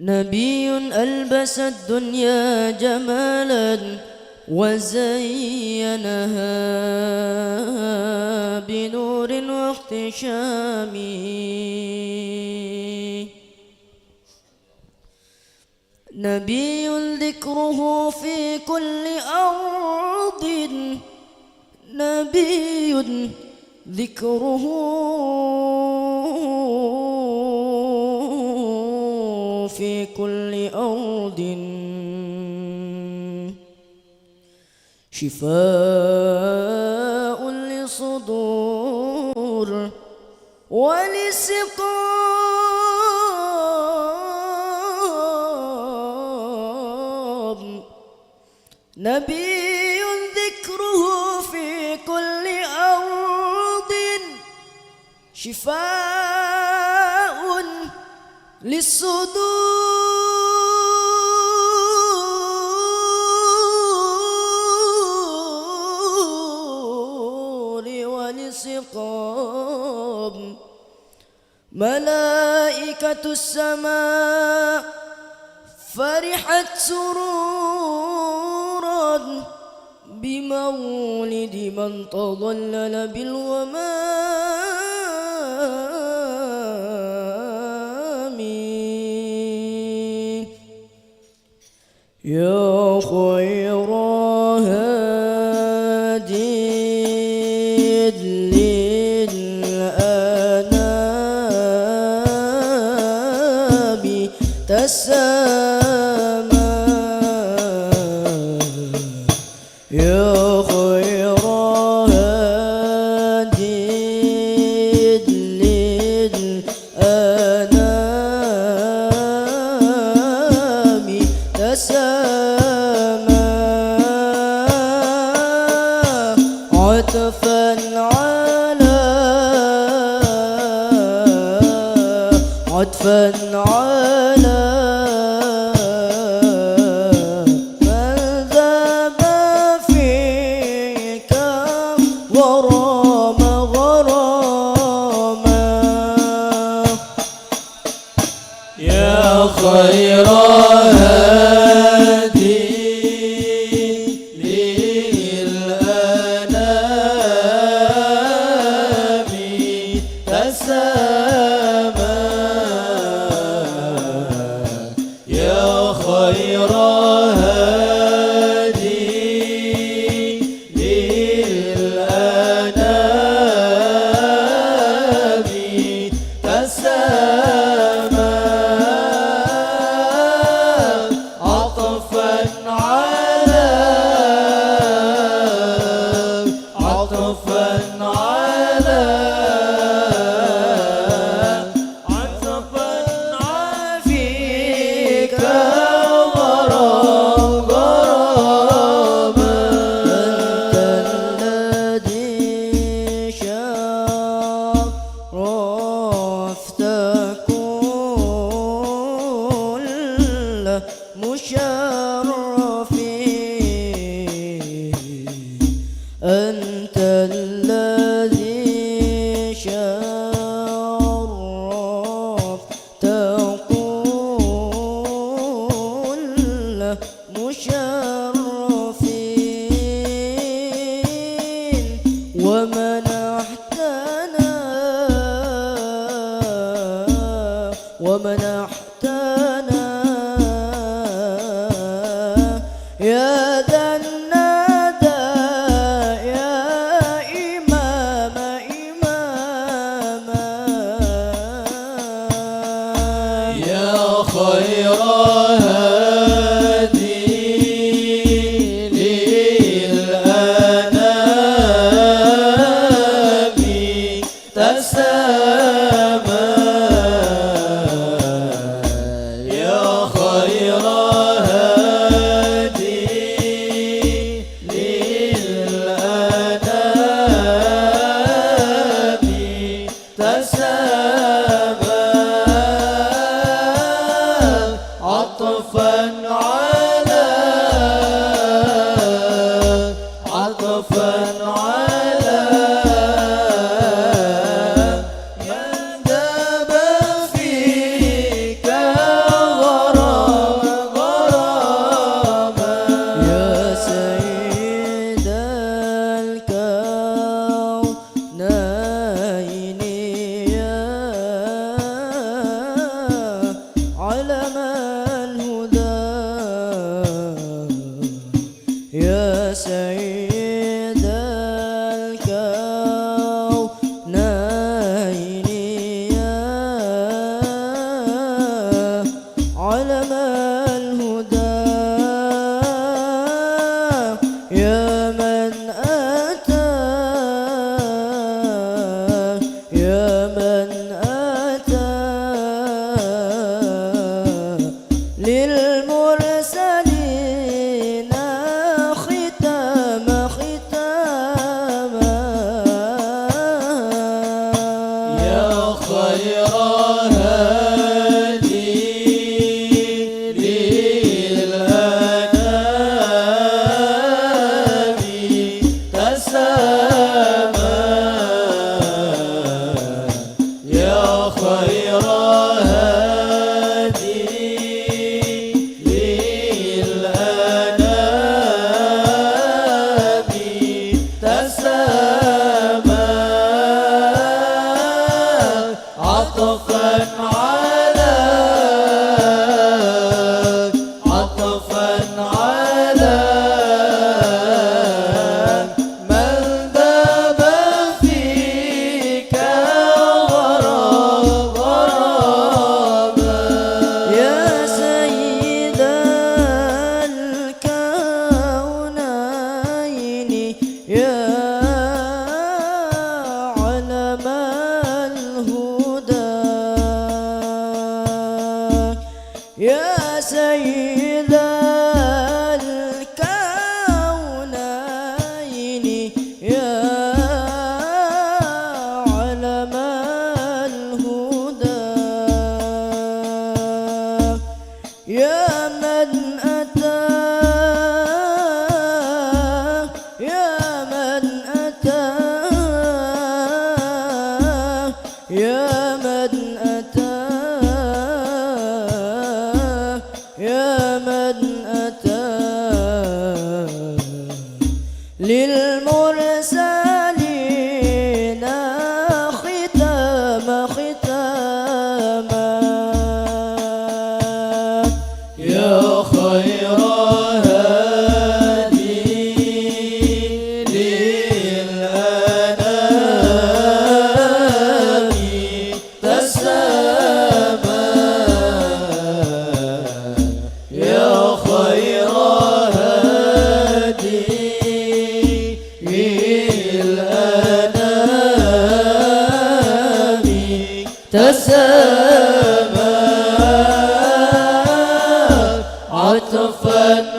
نبي ألبس الدنيا جمالا وزينها بنور واختشام. نبي ذكره في كل أرض، نبي ذكره في كل أرض، شفاء للصدور ولسقام. نبي ذكره في كل أرض، شفاء للصدور ولسقام. ملائكة السماء فرحت سرورا بمولد من تضلل بالومام. يا خير هادٍ للأنام تسامى. يا خير هادٍ للأنام تسامى. عطفا على عطفا على من ذاب فيك غرام غراما. يا خير هادي للأنام تسامى. يا خير هادي للأنام تسامى. عطفا على عطفا على عطفا فيك غرام غراما. أنت الذي شرفت كل مشرفين. أنت الذي شرفت كل مشرفين. ومنحتنا يا ذا الندى يا إمام إماما. يا خير هادي للأنام تسامى. يا خير هادي للأنام تسامى. عطفا يا سيد الكونين يا علم الهدى يا من أتى يا من أتى يا من أتى يا من أتى للمرسلين ختاما يا خير هادي للأنام تسامى يا خير هادي للأنام تسامى عطفا